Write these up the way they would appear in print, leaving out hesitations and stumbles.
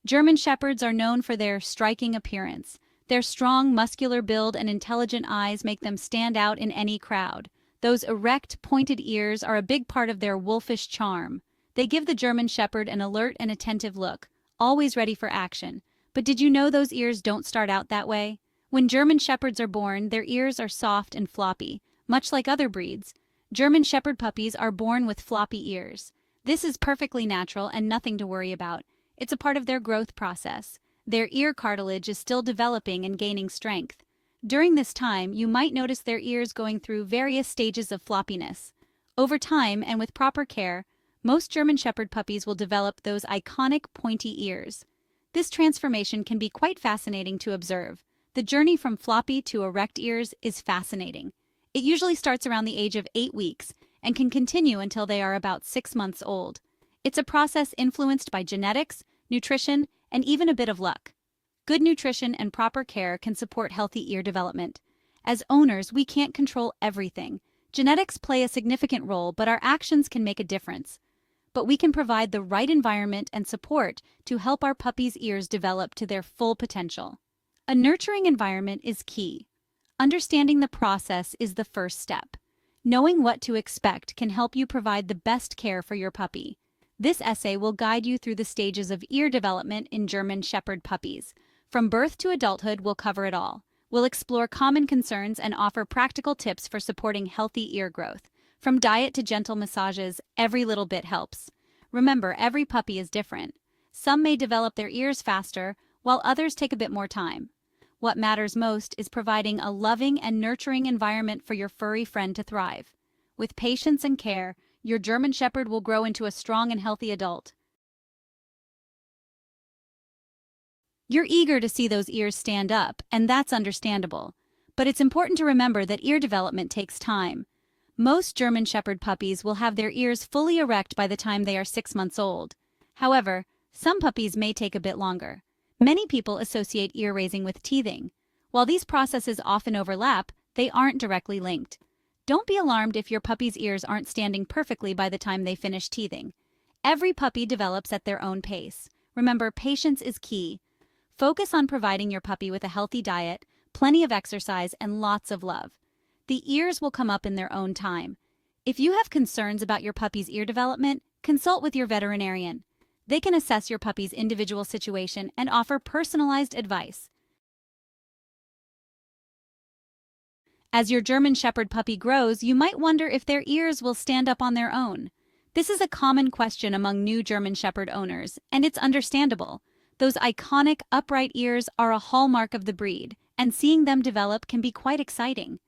German Shepherds are known for their striking appearance. Their strong, muscular build and intelligent eyes make them stand out in any crowd. Those erect, pointed ears are a big part of their wolfish charm. They give the German Shepherd an alert and attentive look, always ready for action. But did you know those ears don't start out that way? When German Shepherds are born, their ears are soft and floppy. Much like other breeds, German Shepherd puppies are born with floppy ears. This is perfectly natural and nothing to worry about. It's a part of their growth process. Their ear cartilage is still developing and gaining strength. During this time, you might notice their ears going through various stages of floppiness. Over time, and with proper care, most German Shepherd puppies will develop those iconic pointy ears. This transformation can be quite fascinating to observe. The journey from floppy to erect ears is fascinating. It usually starts around the age of 8 weeks and can continue until they are about 6 months old. It's a process influenced by genetics, nutrition, and even a bit of luck. Good nutrition and proper care can support healthy ear development. As owners, we can't control everything. Genetics play a significant role, but our actions can make a difference. But we can provide the right environment and support to help our puppies' ears develop to their full potential. A nurturing environment is key. Understanding the process is the first step. Knowing what to expect can help you provide the best care for your puppy. This essay will guide you through the stages of ear development in German Shepherd puppies. From birth to adulthood, we'll cover it all. We'll explore common concerns and offer practical tips for supporting healthy ear growth. From diet to gentle massages, every little bit helps. Remember, every puppy is different. Some may develop their ears faster, while others take a bit more time. What matters most is providing a loving and nurturing environment for your furry friend to thrive. With patience and care, your German Shepherd will grow into a strong and healthy adult. You're eager to see those ears stand up, and that's understandable. But it's important to remember that ear development takes time. Most German Shepherd puppies will have their ears fully erect by the time they are 6 months old. However, some puppies may take a bit longer. Many people associate ear raising with teething. While these processes often overlap, they aren't directly linked. Don't be alarmed if your puppy's ears aren't standing perfectly by the time they finish teething. Every puppy develops at their own pace. Remember, patience is key. Focus on providing your puppy with a healthy diet, plenty of exercise, and lots of love. The ears will come up in their own time. If you have concerns about your puppy's ear development, consult with your veterinarian. They can assess your puppy's individual situation and offer personalized advice. As your German Shepherd puppy grows, you might wonder if their ears will stand up on their own. This is a common question among new German Shepherd owners, and it's understandable. Those iconic, upright ears are a hallmark of the breed, and seeing them develop can be quite exciting.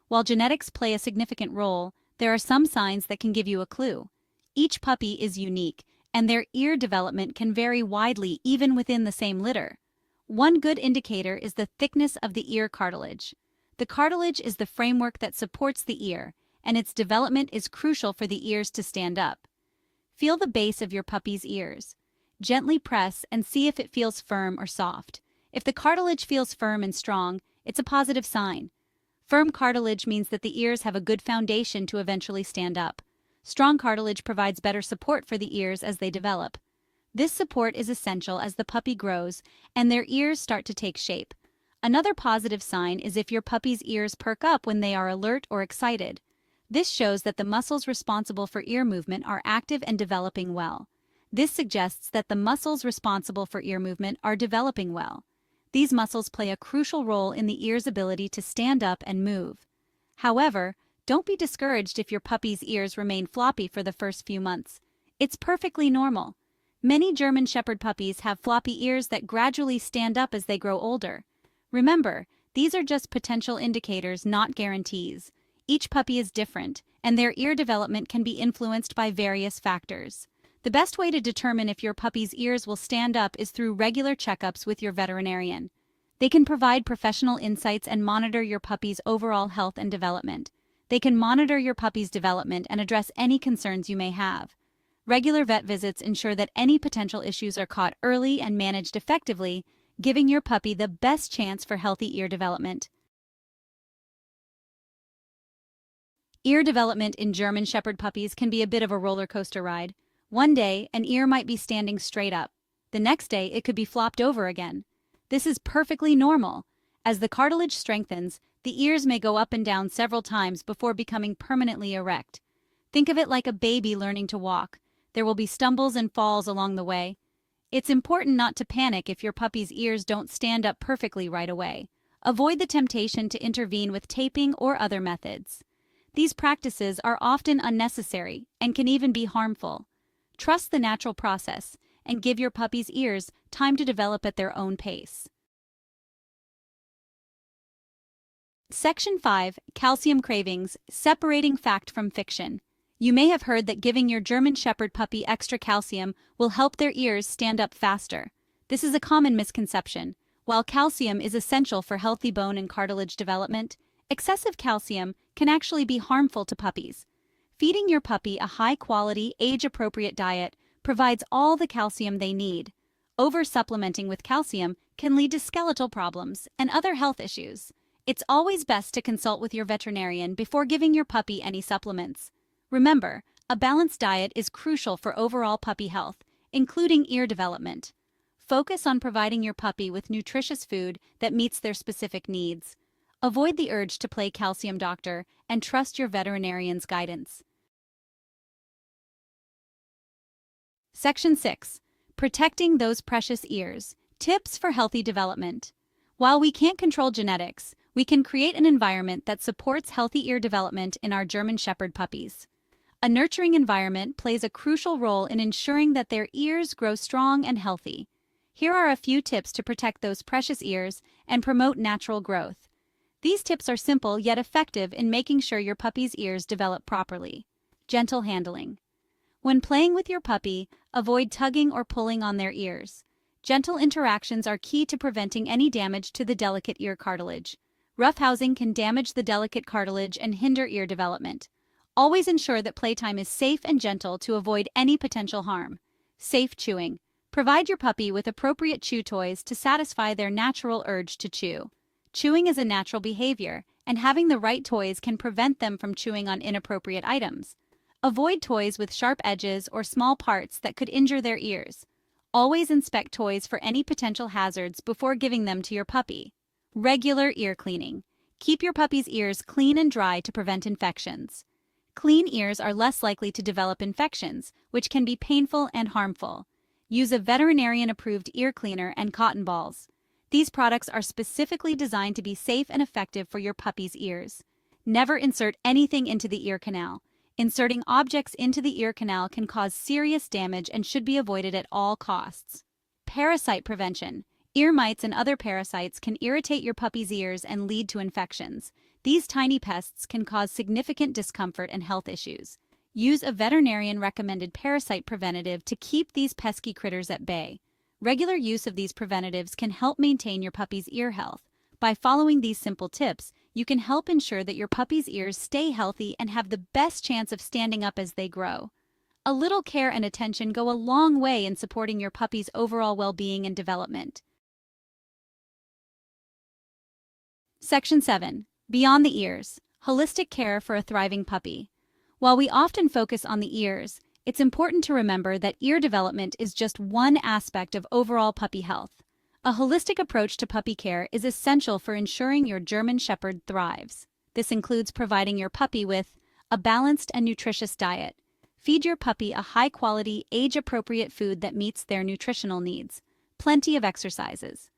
While genetics play a significant role, there are some signs that can give you a clue. Each puppy is unique, and their ear development can vary widely even within the same litter. One good indicator is the thickness of the ear cartilage. The cartilage is the framework that supports the ear, and its development is crucial for the ears to stand up. Feel the base of your puppy's ears. Gently press and see if it feels firm or soft. If the cartilage feels firm and strong, it's a positive sign. Firm cartilage means that the ears have a good foundation to eventually stand up. Strong cartilage provides better support for the ears as they develop. This support is essential as the puppy grows and their ears start to take shape. Another positive sign is if your puppy's ears perk up when they are alert or excited. This shows that the muscles responsible for ear movement are active and developing well. This suggests that the muscles responsible for ear movement are developing well. These muscles play a crucial role in the ear's ability to stand up and move. However, don't be discouraged if your puppy's ears remain floppy for the first few months. It's perfectly normal. Many German Shepherd puppies have floppy ears that gradually stand up as they grow older. Remember, these are just potential indicators, not guarantees. Each puppy is different, and their ear development can be influenced by various factors. The best way to determine if your puppy's ears will stand up is through regular checkups with your veterinarian. They can provide professional insights and monitor your puppy's overall health and development. They can monitor your puppy's development and address any concerns you may have. Regular vet visits ensure that any potential issues are caught early and managed effectively, giving your puppy the best chance for healthy ear development. Ear development in German Shepherd puppies can be a bit of a roller coaster ride. One day, an ear might be standing straight up. The next day, it could be flopped over again. This is perfectly normal. As the cartilage strengthens, the ears may go up and down several times before becoming permanently erect. Think of it like a baby learning to walk. There will be stumbles and falls along the way. It's important not to panic if your puppy's ears don't stand up perfectly right away. Avoid the temptation to intervene with taping or other methods. These practices are often unnecessary and can even be harmful. Trust the natural process and give your puppy's ears time to develop at their own pace. Section 5. Calcium Cravings, Separating Fact from Fiction. You may have heard that giving your German Shepherd puppy extra calcium will help their ears stand up faster. This is a common misconception. While calcium is essential for healthy bone and cartilage development, excessive calcium can actually be harmful to puppies. Feeding your puppy a high-quality, age-appropriate diet provides all the calcium they need. Over-supplementing with calcium can lead to skeletal problems and other health issues. It's always best to consult with your veterinarian before giving your puppy any supplements. Remember, a balanced diet is crucial for overall puppy health, including ear development. Focus on providing your puppy with nutritious food that meets their specific needs. Avoid the urge to play calcium doctor and trust your veterinarian's guidance. Section 6. Protecting those precious ears. Tips for healthy development. While we can't control genetics, we can create an environment that supports healthy ear development in our German Shepherd puppies. A nurturing environment plays a crucial role in ensuring that their ears grow strong and healthy. Here are a few tips to protect those precious ears and promote natural growth. These tips are simple yet effective in making sure your puppy's ears develop properly. Gentle handling. When playing with your puppy, avoid tugging or pulling on their ears. Gentle interactions are key to preventing any damage to the delicate ear cartilage. Roughhousing can damage the delicate cartilage and hinder ear development. Always ensure that playtime is safe and gentle to avoid any potential harm. Safe chewing. Provide your puppy with appropriate chew toys to satisfy their natural urge to chew. Chewing is a natural behavior, and having the right toys can prevent them from chewing on inappropriate items. Avoid toys with sharp edges or small parts that could injure their ears. Always inspect toys for any potential hazards before giving them to your puppy. Regular ear cleaning. Keep your puppy's ears clean and dry to prevent infections. Clean ears are less likely to develop infections, which can be painful and harmful. Use a veterinarian-approved ear cleaner and cotton balls. These products are specifically designed to be safe and effective for your puppy's ears. Never insert anything into the ear canal. Inserting objects into the ear canal can cause serious damage and should be avoided at all costs. Parasite prevention. Ear mites and other parasites can irritate your puppy's ears and lead to infections. These tiny pests can cause significant discomfort and health issues. Use a veterinarian-recommended parasite preventative to keep these pesky critters at bay. Regular use of these preventatives can help maintain your puppy's ear health. By following these simple tips, you can help ensure that your puppy's ears stay healthy and have the best chance of standing up as they grow. A little care and attention go a long way in supporting your puppy's overall well-being and development. Section 7. Beyond the ears. Holistic care for a thriving puppy. While we often focus on the ears, it's important to remember that ear development is just one aspect of overall puppy health. A holistic approach to puppy care is essential for ensuring your German Shepherd thrives. This includes providing your puppy with a balanced and nutritious diet. Feed your puppy a high-quality, age-appropriate food that meets their nutritional needs. Plenty of exercises.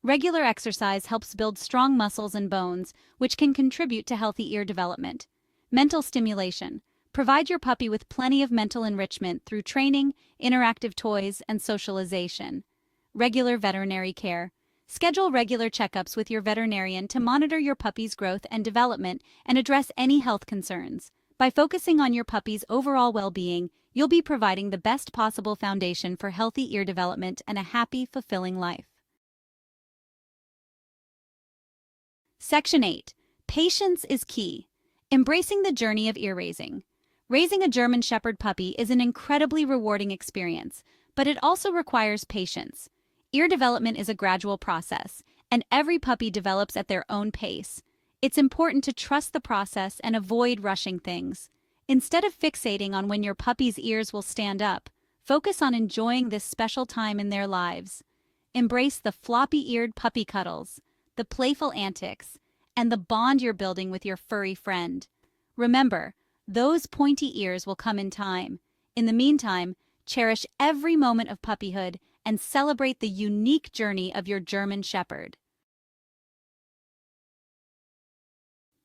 Regular exercise helps build strong muscles and bones, which can contribute to healthy ear development. Mental stimulation. Provide your puppy with plenty of mental enrichment through training, interactive toys, and socialization. Regular veterinary care. Schedule regular checkups with your veterinarian to monitor your puppy's growth and development and address any health concerns. By focusing on your puppy's overall well-being, you'll be providing the best possible foundation for healthy ear development and a happy, fulfilling life. Section 8. Patience is key. Embracing the journey of ear raising. Raising a German Shepherd puppy is an incredibly rewarding experience, but it also requires patience. Ear development is a gradual process, and every puppy develops at their own pace. It's important to trust the process and avoid rushing things. Instead of fixating on when your puppy's ears will stand up, Focus on enjoying this special time in their lives. Embrace the floppy-eared puppy cuddles, the playful antics, and the bond you're building with your furry friend. Remember, those pointy ears will come in time. In the meantime, cherish every moment of puppyhood and celebrate the unique journey of your German Shepherd.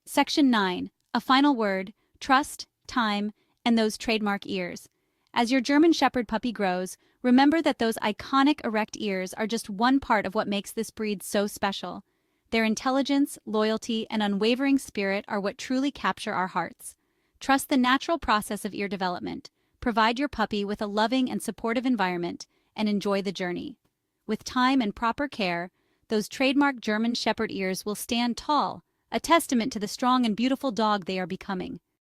Section 9. A final word: trust, time, and those trademark ears. As your German Shepherd puppy grows, remember that those iconic erect ears are just one part of what makes this breed so special. Their intelligence, loyalty, and unwavering spirit are what truly capture our hearts. Trust the natural process of ear development. Provide your puppy with a loving and supportive environment, and enjoy the journey. With time and proper care, those trademark German Shepherd ears will stand tall, a testament to the strong and beautiful dog they are becoming.